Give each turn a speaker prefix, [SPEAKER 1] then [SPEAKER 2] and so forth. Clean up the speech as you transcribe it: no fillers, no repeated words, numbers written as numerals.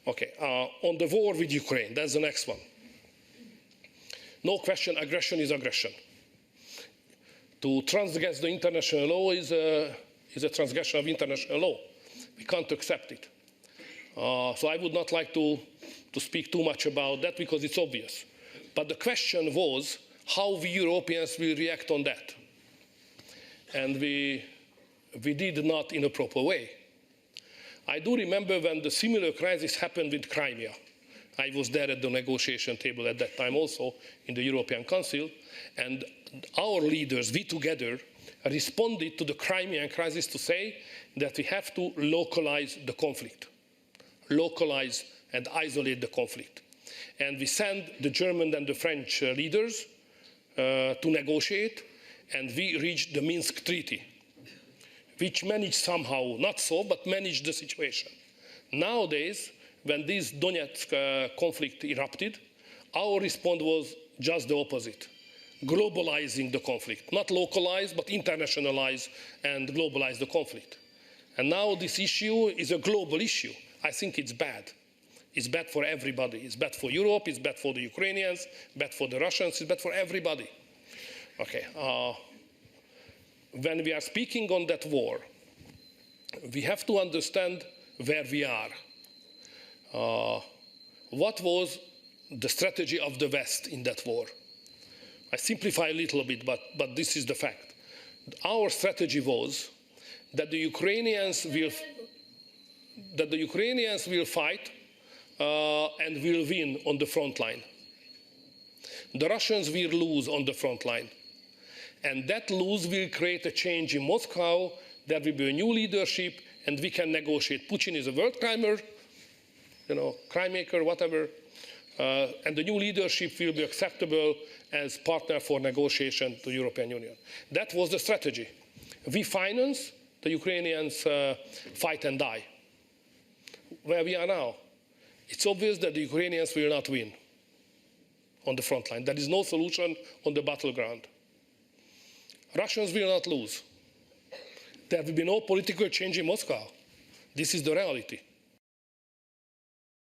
[SPEAKER 1] Okay, on the war with Ukraine, that's the next one. No question, aggression is aggression. To transgress the international law is a transgression of international law. We can't accept it. So I would not like to speak too much about that because it's obvious. But the question was how we Europeans will react on that. And we did not in a proper way. I do remember when the similar crisis happened with Crimea. I was there at the negotiation table at that time also in the European Council, and our leaders, we together, responded to the Crimean crisis to say that we have to localize the conflict, localize and isolate the conflict. And we sent the German and the French leaders to negotiate, and we reached the Minsk Treaty, which managed somehow, not so, but managed the situation. Nowadays, when this Donetsk conflict erupted, our response was just the opposite, globalizing the conflict, not localize, but internationalize and globalize the conflict. And now this issue is a global issue. I think it's bad. It's bad for everybody. It's bad for Europe, it's bad for the Ukrainians, bad for the Russians, it's bad for everybody. Okay. When we are speaking on that war, we have to understand where we are. What was the strategy of the West in that war? I simplify a little bit, but this is the fact. Our strategy was that the Ukrainians will fight and will win on the front line. The Russians will lose on the front line. And that lose will create a change in Moscow. There will be a new leadership, and we can negotiate. Putin is a world crimer, crime maker, whatever. And the new leadership will be acceptable as partner for negotiation to the European Union. That was the strategy. We finance, the Ukrainians fight and die. Where we are now, it's obvious that the Ukrainians will not win on the front line. There is no solution on the battleground. Russians will not lose. There will be no political change in Moscow. This is the reality.